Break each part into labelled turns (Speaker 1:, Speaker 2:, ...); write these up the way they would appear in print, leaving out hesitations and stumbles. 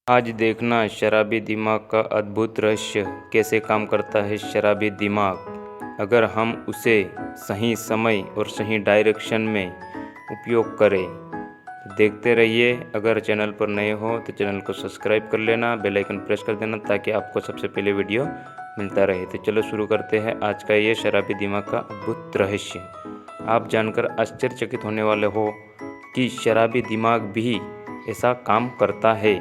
Speaker 1: आज देखना शराबी दिमाग का अद्भुत रहस्य कैसे काम करता है शराबी दिमाग। अगर हम उसे सही समय और सही डायरेक्शन में उपयोग करें तो देखते रहिए। अगर चैनल पर नए हो तो चैनल को सब्सक्राइब कर लेना, बेल आइकन प्रेस कर देना ताकि आपको सबसे पहले वीडियो मिलता रहे। तो चलो शुरू करते हैं आज का ये शराबी दिमाग का अद्भुत रहस्य। आप जानकर आश्चर्यचकित होने वाले हो कि शराबी दिमाग भी ऐसा काम करता है।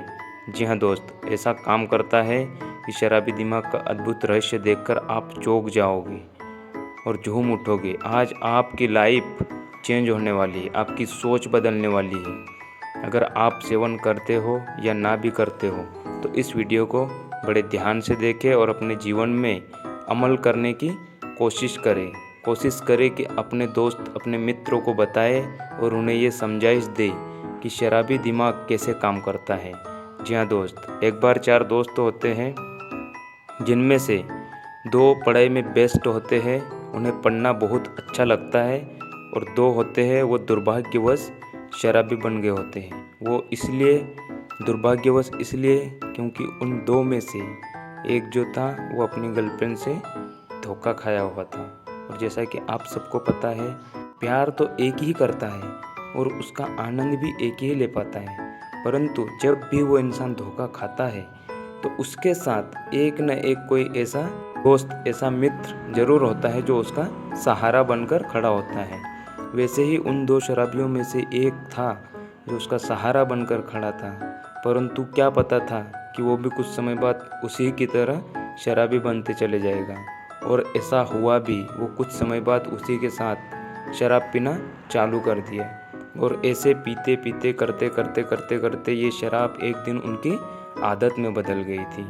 Speaker 1: जी हाँ दोस्त, ऐसा काम करता है कि शराबी दिमाग का अद्भुत रहस्य देखकर आप चौंक जाओगे और झूम उठोगे। आज आपकी लाइफ चेंज होने वाली है, आपकी सोच बदलने वाली है। अगर आप सेवन करते हो या ना भी करते हो तो इस वीडियो को बड़े ध्यान से देखें और अपने जीवन में अमल करने की कोशिश करें। कोशिश करें कि अपने दोस्त, अपने मित्रों को बताएं और उन्हें ये समझाइश दें कि शराबी दिमाग कैसे काम करता है। जी हाँ दोस्त, एक बार 4 दोस्त होते हैं जिनमें से 2 पढ़ाई में बेस्ट होते हैं, उन्हें पढ़ना बहुत अच्छा लगता है, और 2 होते हैं वो दुर्भाग्यवश शराबी बन गए होते हैं। वो इसलिए दुर्भाग्यवश इसलिए क्योंकि उन 2 में से एक जो था वो अपनी गर्लफ्रेंड से धोखा खाया हुआ था। और जैसा कि आप सबको पता है, प्यार तो एक ही करता है और उसका आनंद भी एक ही ले पाता है, परंतु जब भी वो इंसान धोखा खाता है तो उसके साथ एक न एक कोई ऐसा दोस्त, ऐसा मित्र जरूर होता है जो उसका सहारा बनकर खड़ा होता है। वैसे ही उन 2 शराबियों में से एक था जो उसका सहारा बनकर खड़ा था, परंतु क्या पता था कि वो भी कुछ समय बाद उसी की तरह शराबी बनते चले जाएगा। और ऐसा हुआ भी, वो कुछ समय बाद उसी के साथ शराब पीना चालू कर दिया। और ऐसे पीते पीते करते ये शराब एक दिन उनकी आदत में बदल गई थी।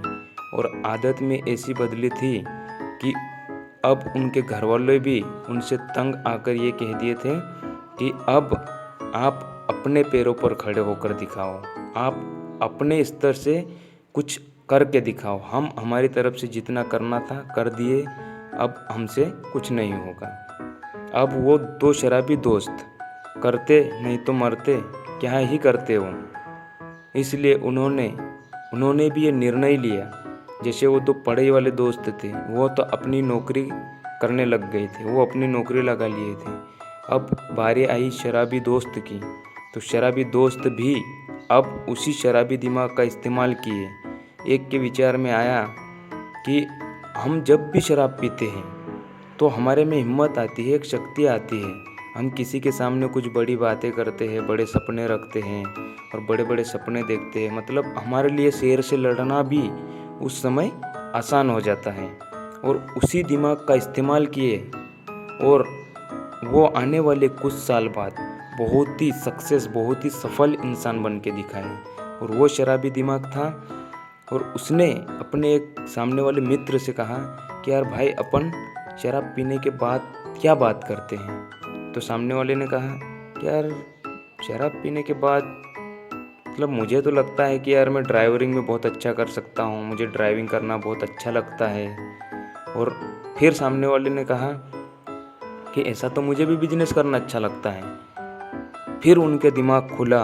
Speaker 1: और आदत में ऐसी बदली थी कि अब उनके घर वाले भी उनसे तंग आकर ये कह दिए थे कि अब आप अपने पैरों पर खड़े होकर दिखाओ, आप अपने स्तर से कुछ करके दिखाओ। हम हमारी तरफ से जितना करना था कर दिए, अब हमसे कुछ नहीं होगा। अब वो 2 शराबी दोस्त करते नहीं तो मरते, क्या ही करते हो। इसलिए उन्होंने भी ये निर्णय लिया। जैसे वो 2 पढ़ाई वाले दोस्त थे, वो तो अपनी नौकरी करने लग गए थे, वो अपनी नौकरी लगा लिए थे। अब बारी आई शराबी दोस्त की, तो शराबी दोस्त भी अब उसी शराबी दिमाग का इस्तेमाल किए। एक के विचार में आया कि हम जब भी शराब पीते हैं तो हमारे में हिम्मत आती है, एक शक्ति आती है। हम किसी के सामने कुछ बड़ी बातें करते हैं, बड़े सपने रखते हैं और बड़े बड़े सपने देखते हैं। मतलब हमारे लिए शेर से लड़ना भी उस समय आसान हो जाता है। और उसी दिमाग का इस्तेमाल किए और वो आने वाले कुछ साल बाद बहुत ही सक्सेस, बहुत ही सफल इंसान बन के दिखाए। और वो शराबी दिमाग था। और उसने अपने एक सामने वाले मित्र से कहा कि यार भाई, अपन शराब पीने के बाद क्या बात करते हैं। तो सामने वाले ने कहा कि यार शराब पीने के बाद मतलब मुझे तो लगता है कि यार मैं ड्राइवरिंग में बहुत अच्छा कर सकता हूँ, मुझे ड्राइविंग करना बहुत अच्छा लगता है। और फिर सामने वाले ने कहा कि ऐसा तो मुझे भी बिजनेस करना अच्छा लगता है। फिर उनके दिमाग खुला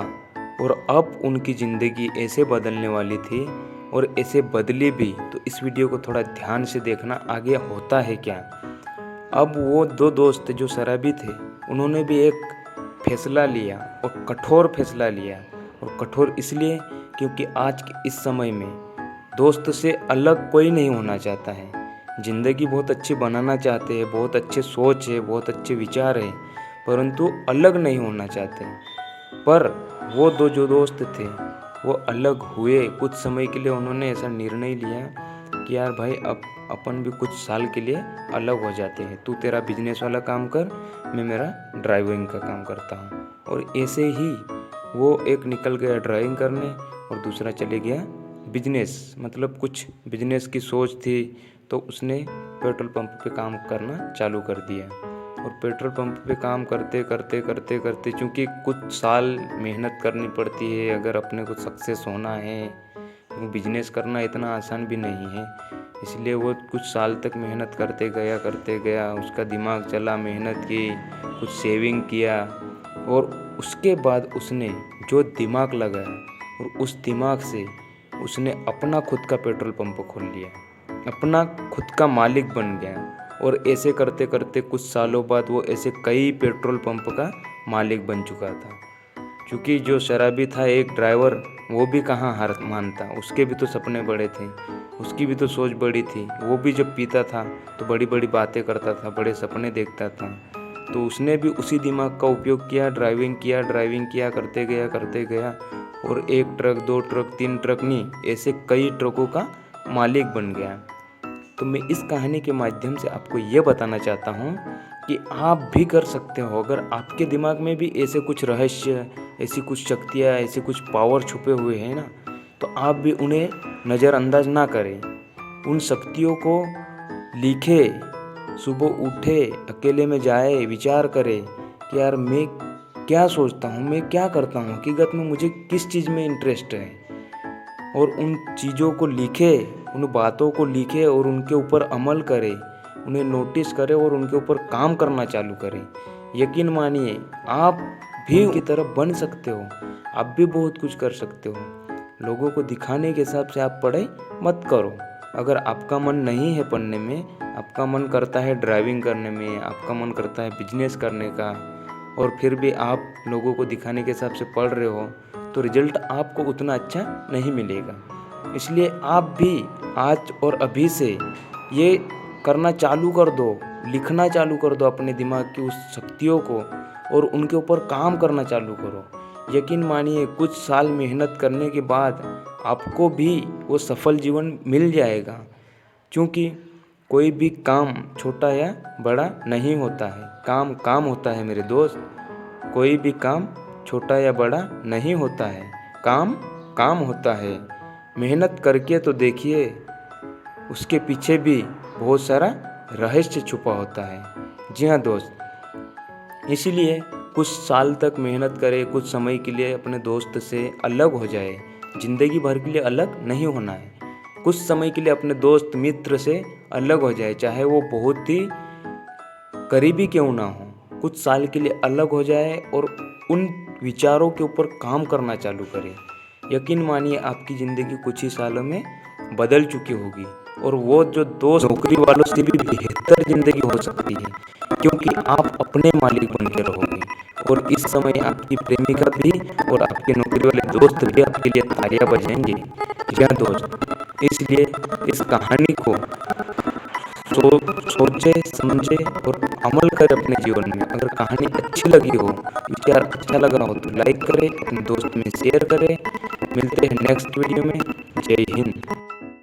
Speaker 1: और अब उनकी ज़िंदगी ऐसे बदलने वाली थी और ऐसे बदली भी। तो इस वीडियो को थोड़ा ध्यान से देखना, आगे होता है क्या। अब वो 2 दोस्त जो शराबी थे, उन्होंने भी एक फैसला लिया और कठोर फैसला लिया। और कठोर इसलिए क्योंकि आज के इस समय में दोस्त से अलग कोई नहीं होना चाहता है। ज़िंदगी बहुत अच्छी बनाना चाहते हैं, बहुत अच्छे सोच है, बहुत अच्छे विचार है, परंतु अलग नहीं होना चाहते। पर वो 2 जो दोस्त थे वो अलग हुए। कुछ समय के लिए उन्होंने ऐसा निर्णय लिया कि यार भाई, अब अपन भी कुछ साल के लिए अलग हो जाते हैं। तू तेरा बिजनेस वाला काम कर, मैं मेरा ड्राइविंग का काम करता हूँ। और ऐसे ही वो एक निकल गया ड्राइविंग करने और दूसरा चले गया बिजनेस। मतलब कुछ बिजनेस की सोच थी तो उसने पेट्रोल पंप पे काम करना चालू कर दिया। और पेट्रोल पंप पे काम करते चूँकि कुछ साल मेहनत करनी पड़ती है अगर अपने को सक्सेस होना है। वो बिजनेस करना इतना आसान भी नहीं है, इसलिए वो कुछ साल तक मेहनत करते गया। उसका दिमाग चला, मेहनत की, कुछ सेविंग किया और उसके बाद उसने जो दिमाग लगाया और उस दिमाग से उसने अपना खुद का पेट्रोल पंप खोल लिया, अपना खुद का मालिक बन गया। और ऐसे करते करते कुछ सालों बाद वो ऐसे कई पेट्रोल पंप का मालिक बन चुका था। क्योंकि जो शराबी था एक ड्राइवर, वो भी कहाँ हार मानता, उसके भी तो सपने बड़े थे, उसकी भी तो सोच बड़ी थी। वो भी जब पीता था तो बड़ी बड़ी बातें करता था, बड़े सपने देखता था। तो उसने भी उसी दिमाग का उपयोग किया, ड्राइविंग किया करते गया और 1 ट्रक 2 ट्रक 3 ट्रक नहीं, ऐसे कई ट्रकों का मालिक बन गया। तो मैं इस कहानी के माध्यम से आपको ये बताना चाहता हूँ कि आप भी कर सकते हो। अगर आपके दिमाग में भी ऐसे कुछ रहस्य, ऐसी कुछ शक्तियाँ, ऐसे कुछ पावर छुपे हुए हैं ना, तो आप भी उन्हें नज़रअंदाज ना करें। उन शक्तियों को लिखे, सुबह उठे, अकेले में जाए, विचार करे कि यार मैं क्या सोचता हूँ, मैं क्या करता हूँ, हकीकत में मुझे किस चीज़ में इंटरेस्ट है। और उन चीज़ों को लिखे, उन बातों को लिखे और उनके ऊपर अमल करे, उन्हें नोटिस करे और उनके ऊपर काम करना चालू करें। यकीन मानिए आप भी उनकी तरफ बन सकते हो, आप भी बहुत कुछ कर सकते हो। लोगों को दिखाने के हिसाब से आप पढ़ाई मत करो। अगर आपका मन नहीं है पढ़ने में, आपका मन करता है ड्राइविंग करने में, आपका मन करता है बिजनेस करने का, और फिर भी आप लोगों को दिखाने के हिसाब से पढ़ रहे हो, तो रिजल्ट आपको उतना अच्छा नहीं मिलेगा। इसलिए आप भी आज और अभी से ये करना चालू कर दो, लिखना चालू कर दो अपने दिमाग की उस शक्तियों को और उनके ऊपर काम करना चालू करो। यकीन मानिए कुछ साल मेहनत करने के बाद आपको भी वो सफल जीवन मिल जाएगा। क्योंकि कोई भी काम छोटा या बड़ा नहीं होता है, काम काम होता है मेरे दोस्त। कोई भी काम छोटा या बड़ा नहीं होता है, काम काम होता है। मेहनत करके तो देखिए, उसके पीछे भी बहुत सारा रहस्य छुपा होता है। जी हाँ दोस्त, इसीलिए कुछ साल तक मेहनत करें, कुछ समय के लिए अपने दोस्त से अलग हो जाए। ज़िंदगी भर के लिए अलग नहीं होना है, कुछ समय के लिए अपने दोस्त मित्र से अलग हो जाए, चाहे वो बहुत ही करीबी क्यों ना हो। कुछ साल के लिए अलग हो जाए और उन विचारों के ऊपर काम करना चालू करें। यकीन मानिए आपकी ज़िंदगी कुछ ही सालों में बदल चुकी होगी और वो जो दोस्त नौकरी वालों से भी बेहतर ज़िंदगी हो सकती है, क्योंकि आप अपने मालिक बन के रहोगे। और इस समय आपकी प्रेमिका भी और आपके नौकरी वाले दोस्त भी आपके लिए तालियां बजाएंगे। जी हाँ दोस्त, इसलिए इस कहानी को सोचे, समझे और अमल करें अपने जीवन में। अगर कहानी अच्छी लगी हो, विचार अच्छा लगा हो, तो लाइक करें, अपने दोस्त में शेयर करें। मिलते हैं नेक्स्ट वीडियो में। जय हिंद।